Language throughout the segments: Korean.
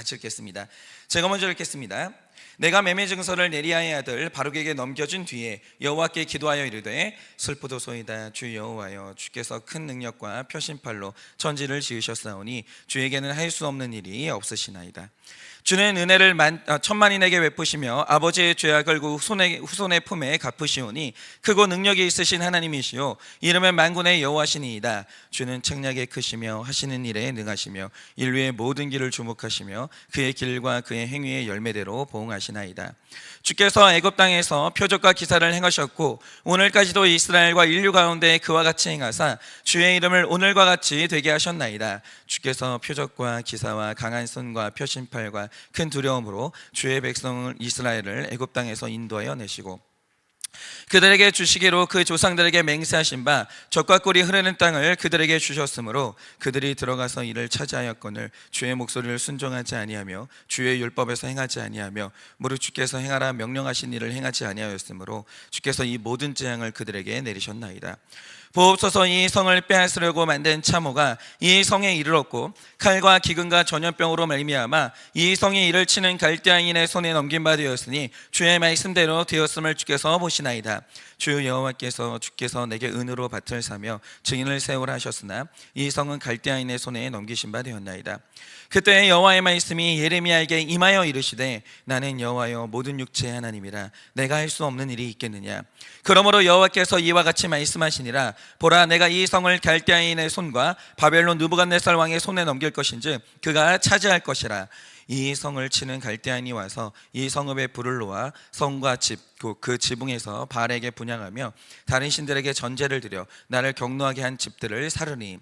같이 읽겠습니다. 제가 먼저 읽겠습니다. 내가 매매 증서를 네리야의 아들 바룩에게 넘겨준 뒤에 여호와께 기도하여 이르되 슬프도소이다. 주 여호와여, 주께서 큰 능력과 표심팔로 천지를 지으셨사오니 주에게는 할 수 없는 일이 없으시나이다. 주는 은혜를 천만인에게 베푸시며 아버지의 죄악을 후손의 품에 갚으시오니 크고 능력이 있으신 하나님이시오 이름은 만군의 여호와시니이다. 주는 책략에 크시며 하시는 일에 능하시며 인류의 모든 길을 주목하시며 그의 길과 그의 행위의 열매대로 보응하시나이다. 주께서 애굽 땅에서 표적과 기사를 행하셨고 오늘까지도 이스라엘과 인류 가운데 그와 같이 행하사 주의 이름을 오늘과 같이 되게 하셨나이다. 주께서 표적과 기사와 강한 손과 표심팔과 큰 두려움으로 주의 백성 이스라엘을 애굽 땅에서 인도하여 내시고 그들에게 주시기로 그 조상들에게 맹세하신 바 젖과 꿀이 흐르는 땅을 그들에게 주셨으므로 그들이 들어가서 이를 차지하였거늘 주의 목소리를 순종하지 아니하며 주의 율법에서 행하지 아니하며 무릇 주께서 행하라 명령하신 일을 행하지 아니하였으므로 주께서 이 모든 재앙을 그들에게 내리셨나이다. 보옵소서, 이 성을 빼앗으려고 만든 참호가 이 성에 이르렀고 칼과 기근과 전염병으로 말미암아 이 성이 이를 치는 갈대아인의 손에 넘긴 바 되었으니 주의 말씀대로 되었음을 주께서 보시나이다. 주 여호와께서 주께서 내게 은으로 밭을 사며 증인을 세우라 하셨으나 이 성은 갈대아인의 손에 넘기신 바 되었나이다. 그때 여호와의 말씀이 예레미야에게 임하여 이르시되 나는 여호와여 모든 육체의 하나님이라 내가 할 수 없는 일이 있겠느냐. 그러므로 여호와께서 이와 같이 말씀하시니라. 보라, 내가 이 성을 갈대아인의 손과 바벨론 느부갓네살 왕의 손에 넘길 것인즉 그가 차지할 것이라. 이 성을 치는 갈대아인이 와서 이 성읍에 불을 놓아 성과 집 그 지붕에서 바알에게 분향하며 다른 신들에게 전제를 드려 나를 경노하게 한 집들을 사르니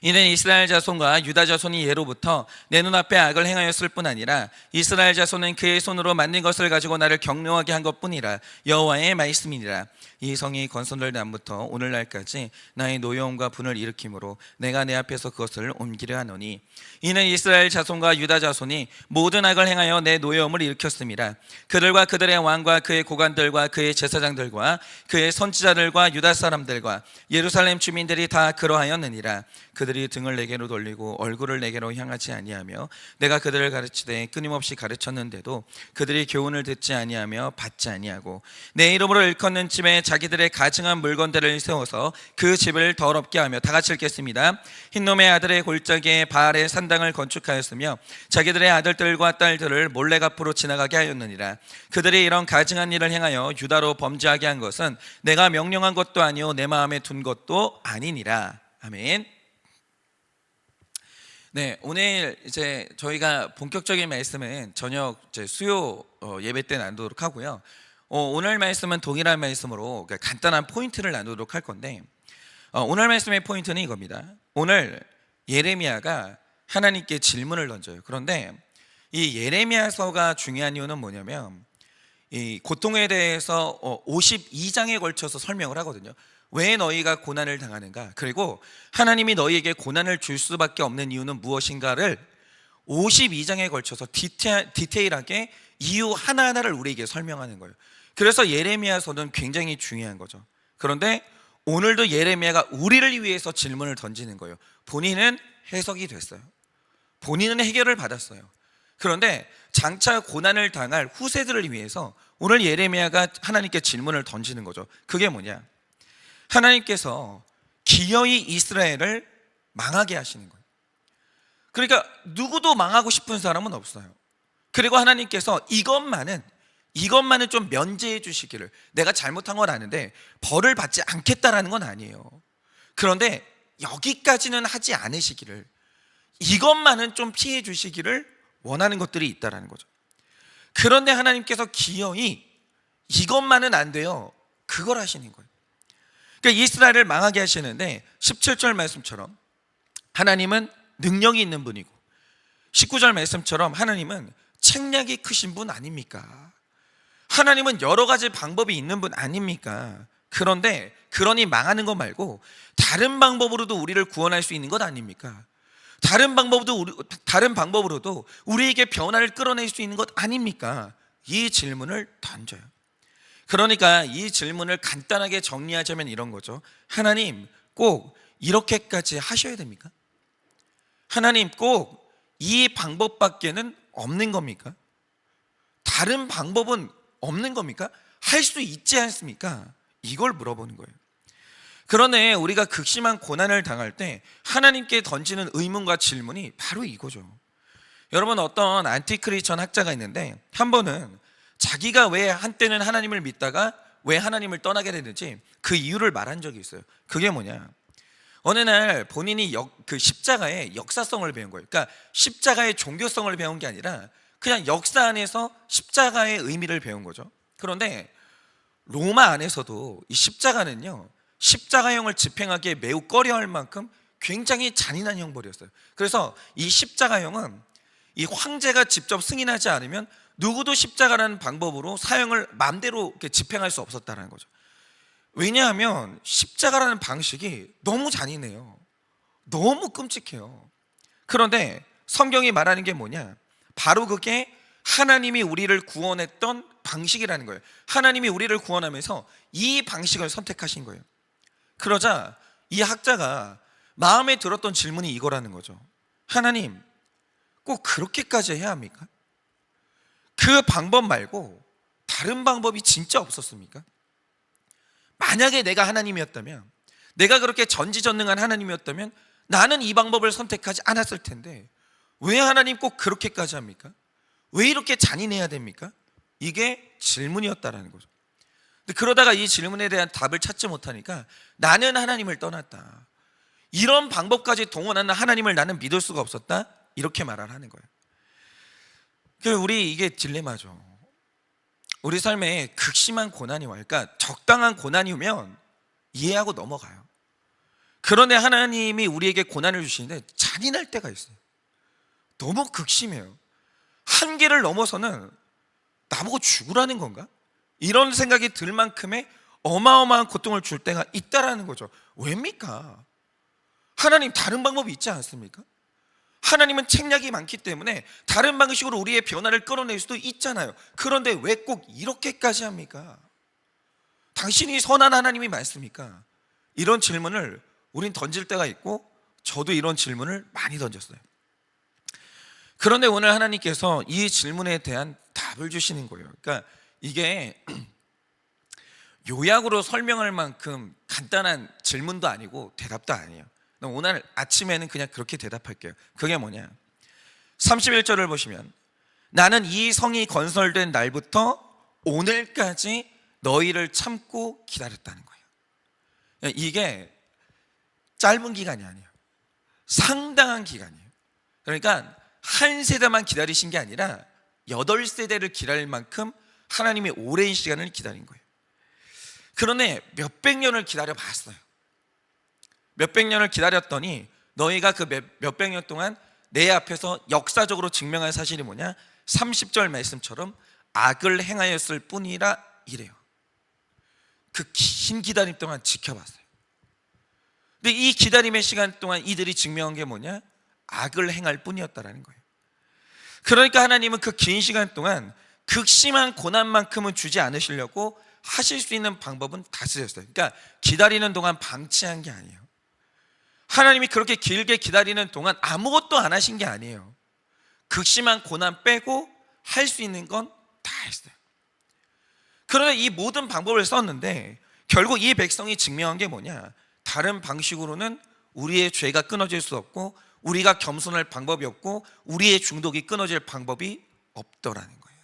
이는 이스라엘 자손과 유다 자손이 예로부터 내 눈앞에 악을 행하였을 뿐 아니라 이스라엘 자손은 그의 손으로 만든 것을 가지고 나를 경노하게 한 것뿐이라. 여호와의 말씀이니라. 이 성이 건설될 날부터 오늘날까지 나의 노여움과 분을 일으키므로 내가 내 앞에서 그것을 옮기려 하노니 이는 이스라엘 자손과 유다 자손이 모든 악을 행하여 내 노여움을 일으켰음이라. 그들과 그들의 왕과 그의 고관들과 그의 제사장들과 그의 선지자들과 유다 사람들과 예루살렘 주민들이 다 그러하였느니라. 그들이 등을 내게로 돌리고 얼굴을 내게로 향하지 아니하며 내가 그들을 가르치되 끊임없이 가르쳤는데도 그들이 교훈을 듣지 아니하며 받지 아니하고 내 이름으로 일컫는 집에 자기들의 가증한 물건들을 세워서 그 집을 더럽게 하며. 다 같이 읽겠습니다. 흰놈의 아들의 골짜기에 바알의 산당을 건축하였으며 자기들의 아들들과 딸들을 몰래 앞으로 지나가게 하였느니라. 그들이 이런 가증한 일을 행하여 유다로 범죄하게 한 것은 내가 명령한 것도 아니요 내 마음에 둔 것도 아니니라. 아멘. 네, 오늘 이제 저희가 본격적인 말씀은 저녁 수요 예배 때 나누도록 하고요. 오늘 말씀은 동일한 말씀으로 간단한 포인트를 나누도록 할 건데 오늘 말씀의 포인트는 이겁니다. 오늘 예레미야가 하나님께 질문을 던져요. 그런데 이 예레미야서가 중요한 이유는 뭐냐면 이 고통에 대해서 52장에 걸쳐서 설명을 하거든요. 왜 너희가 고난을 당하는가, 그리고 하나님이 너희에게 고난을 줄 수밖에 없는 이유는 무엇인가를 52장에 걸쳐서 디테일하게 이유 하나하나를 우리에게 설명하는 거예요. 그래서 예레미야서는 굉장히 중요한 거죠. 그런데 오늘도 예레미야가 우리를 위해서 질문을 던지는 거예요. 본인은 해석이 됐어요. 본인은 해결을 받았어요. 그런데 장차 고난을 당할 후세들을 위해서 오늘 예레미야가 하나님께 질문을 던지는 거죠. 그게 뭐냐? 하나님께서 기어이 이스라엘을 망하게 하시는 거예요. 그러니까 누구도 망하고 싶은 사람은 없어요. 그리고 하나님께서 이것만은 좀 면제해 주시기를, 내가 잘못한 건 아는데 벌을 받지 않겠다라는 건 아니에요. 그런데 여기까지는 하지 않으시기를, 이것만은 좀 피해 주시기를 원하는 것들이 있다라는 거죠. 그런데 하나님께서 기어이 이것만은 안 돼요, 그걸 하시는 거예요. 그러니까 이스라엘을 망하게 하시는데 17절 말씀처럼 하나님은 능력이 있는 분이고 19절 말씀처럼 하나님은 책략이 크신 분 아닙니까? 하나님은 여러 가지 방법이 있는 분 아닙니까? 그런데 그러니 망하는 것 말고 다른 방법으로도 우리를 구원할 수 있는 것 아닙니까? 다른 방법으로도 우리에게 변화를 끌어낼 수 있는 것 아닙니까? 이 질문을 던져요. 그러니까 이 질문을 간단하게 정리하자면 이런 거죠. 하나님 꼭 이렇게까지 하셔야 됩니까? 하나님 꼭 이 방법밖에는 없는 겁니까? 다른 방법은 없는 겁니까? 할 수 있지 않습니까? 이걸 물어보는 거예요. 그러네 우리가 극심한 고난을 당할 때 하나님께 던지는 의문과 질문이 바로 이거죠. 여러분, 어떤 안티크리스천 학자가 있는데 한 번은 자기가 왜 한때는 하나님을 믿다가 왜 하나님을 떠나게 되는지 그 이유를 말한 적이 있어요. 그게 뭐냐, 어느 날 본인이 그 십자가의 역사성을 배운 거예요. 그러니까 십자가의 종교성을 배운 게 아니라 그냥 역사 안에서 십자가의 의미를 배운 거죠. 그런데 로마 안에서도 이 십자가는요, 십자가형을 집행하기에 매우 꺼려할 만큼 굉장히 잔인한 형벌이었어요. 그래서 이 십자가형은 이 황제가 직접 승인하지 않으면 누구도 십자가라는 방법으로 사형을 마음대로 이렇게 집행할 수 없었다는 거죠. 왜냐하면 십자가라는 방식이 너무 잔인해요. 너무 끔찍해요. 그런데 성경이 말하는 게 뭐냐, 바로 그게 하나님이 우리를 구원했던 방식이라는 거예요. 하나님이 우리를 구원하면서 이 방식을 선택하신 거예요. 그러자 이 학자가 마음에 들었던 질문이 이거라는 거죠. 하나님, 꼭 그렇게까지 해야 합니까? 그 방법 말고 다른 방법이 진짜 없었습니까? 만약에 내가 하나님이었다면, 내가 그렇게 전지전능한 하나님이었다면 나는 이 방법을 선택하지 않았을 텐데 왜 하나님 꼭 그렇게까지 합니까? 왜 이렇게 잔인해야 됩니까? 이게 질문이었다라는 거죠. 근데 그러다가 이 질문에 대한 답을 찾지 못하니까 나는 하나님을 떠났다, 이런 방법까지 동원하는 하나님을 나는 믿을 수가 없었다, 이렇게 말을 하는 거예요. 우리 이게 딜레마죠. 우리 삶에 극심한 고난이 와요. 그러니까 적당한 고난이 오면 이해하고 넘어가요. 그런데 하나님이 우리에게 고난을 주시는데 잔인할 때가 있어요. 너무 극심해요. 한계를 넘어서는 나보고 죽으라는 건가? 이런 생각이 들 만큼의 어마어마한 고통을 줄 때가 있다라는 거죠. 왜입니까? 하나님 다른 방법이 있지 않습니까? 하나님은 책략이 많기 때문에 다른 방식으로 우리의 변화를 끌어낼 수도 있잖아요. 그런데 왜 꼭 이렇게까지 합니까? 당신이 선한 하나님이 맞습니까? 이런 질문을 우린 던질 때가 있고, 저도 이런 질문을 많이 던졌어요. 그런데 오늘 하나님께서 이 질문에 대한 답을 주시는 거예요. 그러니까 이게 요약으로 설명할 만큼 간단한 질문도 아니고 대답도 아니에요. 오늘 아침에는 그냥 그렇게 대답할게요. 그게 뭐냐, 31절을 보시면 나는 이 성이 건설된 날부터 오늘까지 너희를 참고 기다렸다는 거예요. 이게 짧은 기간이 아니에요. 상당한 기간이에요. 그러니까 한 세대만 기다리신 게 아니라 8세대를 기다릴 만큼 하나님이 오랜 시간을 기다린 거예요. 그런데 몇백 년을 기다려 봤어요. 몇백 년을 기다렸더니 너희가 그 몇백 년 동안 내 앞에서 역사적으로 증명할 사실이 뭐냐, 30절 말씀처럼 악을 행하였을 뿐이라 이래요. 그 긴 기다림 동안 지켜봤어요. 근데 이 기다림의 시간 동안 이들이 증명한 게 뭐냐, 악을 행할 뿐이었다라는 거예요. 그러니까 하나님은 그 긴 시간 동안 극심한 고난만큼은 주지 않으시려고 하실 수 있는 방법은 다 쓰셨어요. 그러니까 기다리는 동안 방치한 게 아니에요. 하나님이 그렇게 길게 기다리는 동안 아무것도 안 하신 게 아니에요. 극심한 고난 빼고 할 수 있는 건 다 했어요. 그런데 이 모든 방법을 썼는데 결국 이 백성이 증명한 게 뭐냐, 다른 방식으로는 우리의 죄가 끊어질 수 없고 우리가 겸손할 방법이 없고 우리의 중독이 끊어질 방법이 없더라는 거예요.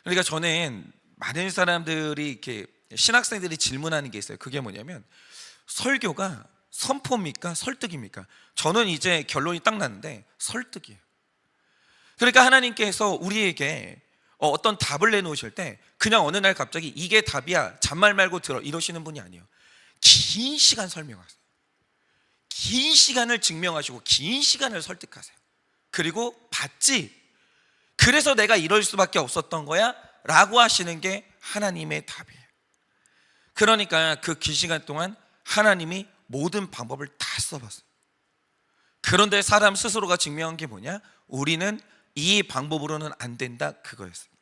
그러니까 저는 많은 사람들이 이렇게 신학생들이 질문하는 게 있어요. 그게 뭐냐면 설교가 선포입니까? 설득입니까? 저는 이제 결론이 딱 났는데 설득이에요. 그러니까 하나님께서 우리에게 어떤 답을 내놓으실 때 그냥 어느 날 갑자기 이게 답이야, 잔말 말고 들어, 이러시는 분이 아니에요. 긴 시간 설명하세요. 긴 시간을 증명하시고 긴 시간을 설득하세요. 그리고 봤지? 그래서 내가 이럴 수밖에 없었던 거야 라고 하시는 게 하나님의 답이에요. 그러니까 그 긴 시간 동안 하나님이 모든 방법을 다 써봤어요. 그런데 사람 스스로가 증명한 게 뭐냐, 우리는 이 방법으로는 안 된다, 그거였어요.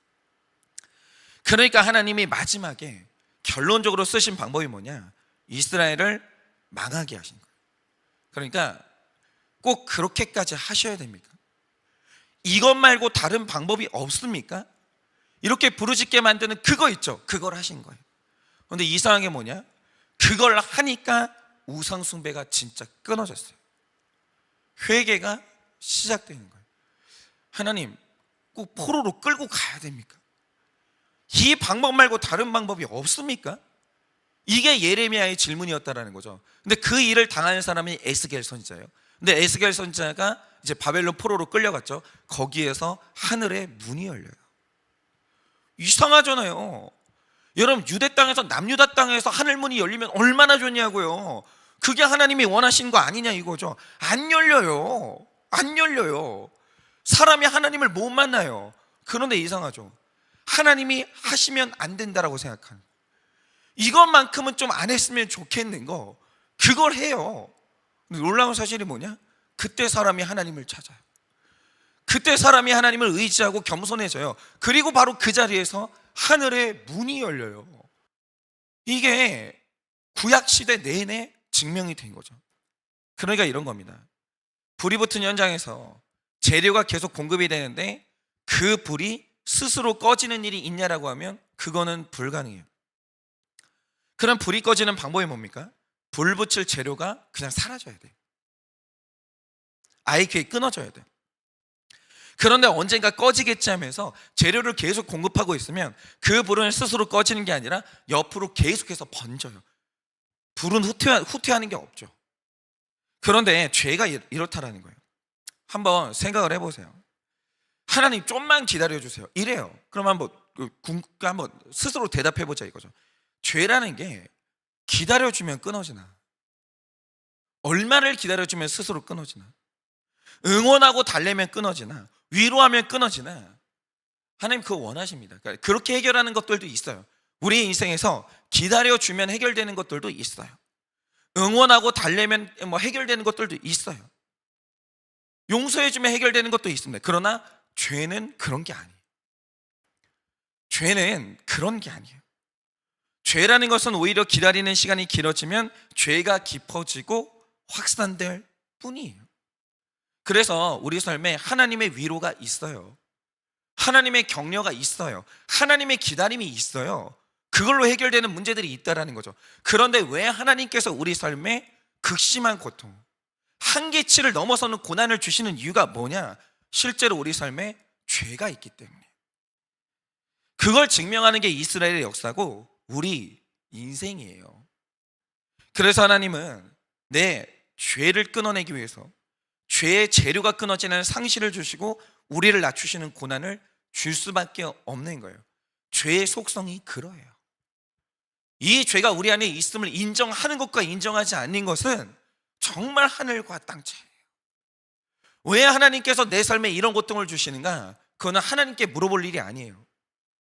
그러니까 하나님이 마지막에 결론적으로 쓰신 방법이 뭐냐, 이스라엘을 망하게 하신 거예요. 그러니까 꼭 그렇게까지 하셔야 됩니까? 이것 말고 다른 방법이 없습니까? 이렇게 부르짖게 만드는 그거 있죠. 그걸 하신 거예요. 그런데 이상한 게 뭐냐? 그걸 하니까 우상 숭배가 진짜 끊어졌어요. 회개가 시작되는 거예요. 하나님, 꼭 포로로 끌고 가야 됩니까? 이 방법 말고 다른 방법이 없습니까? 이게 예레미야의 질문이었다라는 거죠. 근데 그 일을 당하는 사람이 에스겔 선지자예요. 근데 에스겔 선지자가 이제 바벨론 포로로 끌려갔죠. 거기에서 하늘의 문이 열려요. 이상하잖아요. 여러분, 유대 땅에서 남유다 땅에서 하늘 문이 열리면 얼마나 좋냐고요. 그게 하나님이 원하시는 거 아니냐 이거죠. 안 열려요. 안 열려요. 사람이 하나님을 못 만나요. 그런데 이상하죠. 하나님이 하시면 안 된다라고 생각하는, 이것만큼은 좀 안 했으면 좋겠는 거, 그걸 해요. 근데 놀라운 사실이 뭐냐? 그때 사람이 하나님을 찾아요. 그때 사람이 하나님을 의지하고 겸손해져요. 그리고 바로 그 자리에서 하늘의 문이 열려요. 이게 구약시대 내내 증명이 된 거죠. 그러니까 이런 겁니다. 불이 붙은 현장에서 재료가 계속 공급이 되는데 그 불이 스스로 꺼지는 일이 있냐라고 하면 그거는 불가능해요. 그럼 불이 꺼지는 방법이 뭡니까? 불 붙일 재료가 그냥 사라져야 돼요. 아예 그게 끊어져야 돼요. 그런데 언젠가 꺼지겠지 하면서 재료를 계속 공급하고 있으면 그 불은 스스로 꺼지는 게 아니라 옆으로 계속해서 번져요. 불은 후퇴하는 게 없죠. 그런데 죄가 이렇다라는 거예요. 한번 생각을 해보세요. 하나님 좀만 기다려주세요 이래요. 그럼 한번 스스로 대답해보자 이거죠. 죄라는 게 기다려주면 끊어지나, 얼마를 기다려주면 스스로 끊어지나, 응원하고 달래면 끊어지나, 위로하면 끊어지나, 하나님 그거 원하십니다. 그러니까 그렇게 해결하는 것들도 있어요. 우리 인생에서 기다려주면 해결되는 것들도 있어요. 응원하고 달래면 해결되는 것들도 있어요. 용서해주면 해결되는 것도 있습니다. 그러나 죄는 그런 게 아니에요. 죄는 그런 게 아니에요. 죄라는 것은 오히려 기다리는 시간이 길어지면 죄가 깊어지고 확산될 뿐이에요. 그래서 우리 삶에 하나님의 위로가 있어요. 하나님의 격려가 있어요. 하나님의 기다림이 있어요. 그걸로 해결되는 문제들이 있다라는 거죠. 그런데 왜 하나님께서 우리 삶에 극심한 고통, 한계치를 넘어서는 고난을 주시는 이유가 뭐냐? 실제로 우리 삶에 죄가 있기 때문에. 그걸 증명하는 게 이스라엘의 역사고 우리 인생이에요. 그래서 하나님은 내 죄를 끊어내기 위해서 죄의 재료가 끊어지는 상실을 주시고 우리를 낮추시는 고난을 줄 수밖에 없는 거예요. 죄의 속성이 그러해요. 이 죄가 우리 안에 있음을 인정하는 것과 인정하지 않는 것은 정말 하늘과 땅 차이예요. 왜 하나님께서 내 삶에 이런 고통을 주시는가? 그거는 하나님께 물어볼 일이 아니에요.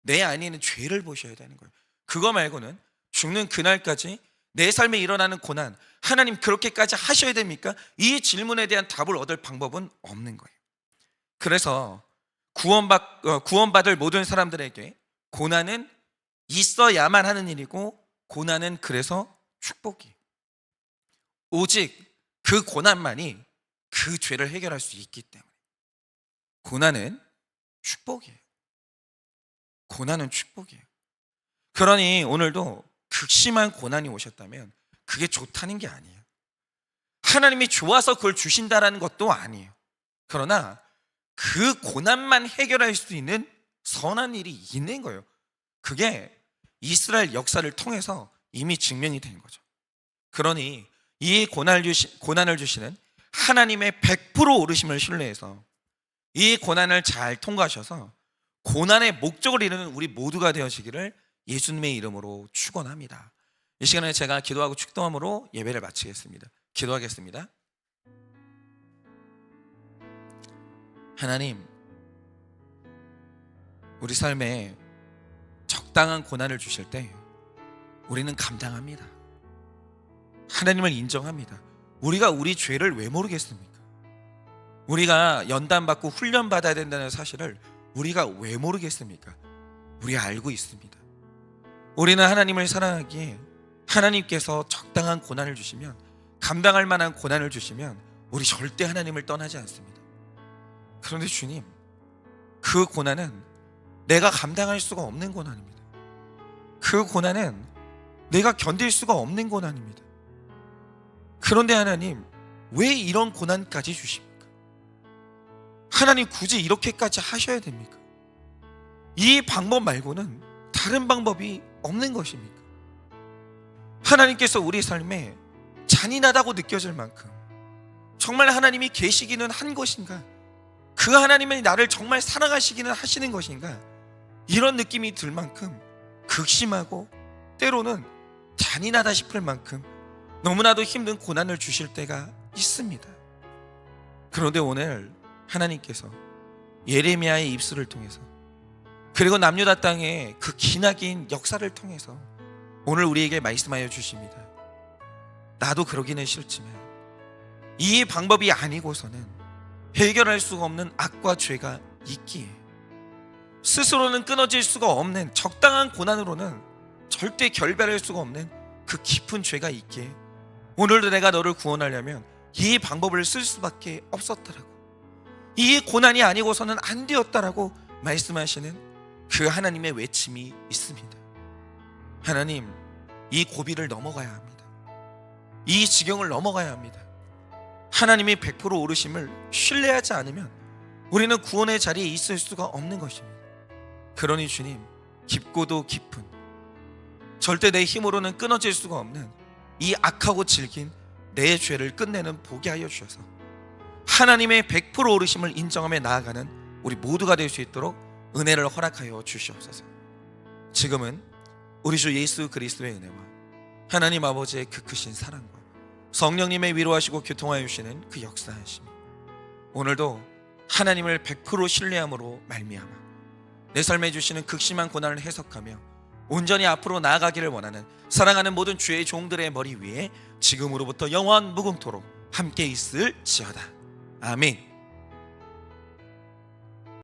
내 안에는 죄를 보셔야 되는 거예요. 그거 말고는 죽는 그날까지 내 삶에 일어나는 고난, 하나님 그렇게까지 하셔야 됩니까? 이 질문에 대한 답을 얻을 방법은 없는 거예요. 그래서 구원받을 모든 사람들에게 고난은 있어야만 하는 일이고, 고난은 그래서 축복이에요. 오직 그 고난만이 그 죄를 해결할 수 있기 때문에 고난은 축복이에요. 고난은 축복이에요. 그러니 오늘도 극심한 고난이 오셨다면 그게 좋다는 게 아니에요. 하나님이 좋아서 그걸 주신다라는 것도 아니에요. 그러나 그 고난만 해결할 수 있는 선한 일이 있는 거예요. 그게 이스라엘 역사를 통해서 이미 증명이 된 거죠. 그러니 이 고난을 주시는 하나님의 100% 오르심을 신뢰해서 이 고난을 잘 통과하셔서 고난의 목적을 이루는 우리 모두가 되어지기를 예수님의 이름으로 축원합니다. 이 시간에 제가 기도하고 축도함으로 예배를 마치겠습니다. 기도하겠습니다. 하나님, 우리 삶에 적당한 고난을 주실 때 우리는 감당합니다. 하나님을 인정합니다. 우리가 우리 죄를 왜 모르겠습니까? 우리가 연단받고 훈련받아야 된다는 사실을 우리가 왜 모르겠습니까? 우리 알고 있습니다. 우리는 하나님을 사랑하기에 하나님께서 적당한 고난을 주시면, 감당할 만한 고난을 주시면 우리 절대 하나님을 떠나지 않습니다. 그런데 주님, 그 고난은 내가 감당할 수가 없는 고난입니다. 그 고난은 내가 견딜 수가 없는 고난입니다. 그런데 하나님, 왜 이런 고난까지 주십니까? 하나님, 굳이 이렇게까지 하셔야 됩니까? 이 방법 말고는 다른 방법이 없는 것입니까? 하나님께서 우리 삶에 잔인하다고 느껴질 만큼 정말 하나님이 계시기는 한 것인가? 그 하나님이 나를 정말 사랑하시기는 하시는 것인가? 이런 느낌이 들 만큼 극심하고 때로는 잔인하다 싶을 만큼 너무나도 힘든 고난을 주실 때가 있습니다. 그런데 오늘 하나님께서 예레미야의 입술을 통해서, 그리고 남유다 땅의 그 기나긴 역사를 통해서 오늘 우리에게 말씀하여 주십니다. 나도 그러기는 싫지만 이 방법이 아니고서는 해결할 수가 없는 악과 죄가 있기에, 스스로는 끊어질 수가 없는 적당한 고난으로는 절대 결별할 수가 없는 그 깊은 죄가 있기에 오늘도 내가 너를 구원하려면 이 방법을 쓸 수밖에 없었다라고, 이 고난이 아니고서는 안 되었다라고 말씀하시는 그 하나님의 외침이 있습니다. 하나님, 이 고비를 넘어가야 합니다. 이 지경을 넘어가야 합니다. 하나님이 100% 오르심을 신뢰하지 않으면 우리는 구원의 자리에 있을 수가 없는 것입니다. 그러니 주님, 깊고도 깊은, 절대 내 힘으로는 끊어질 수가 없는 이 악하고 질긴 내 죄를 끝내는 보게 하여 주셔서 하나님의 100% 오르심을 인정하며 나아가는 우리 모두가 될 수 있도록 은혜를 허락하여 주시옵소서. 지금은 우리 주 예수 그리스도의 은혜와 하나님 아버지의 그 크신 사랑과 성령님의 위로하시고 교통하여 주시는 그 역사하심이 오늘도 하나님을 100% 신뢰함으로 말미암아 내 삶에 주시는 극심한 고난을 해석하며 온전히 앞으로 나아가기를 원하는 사랑하는 모든 주의 종들의 머리 위에 지금으로부터 영원 무궁토록 함께 있을지어다. 아멘.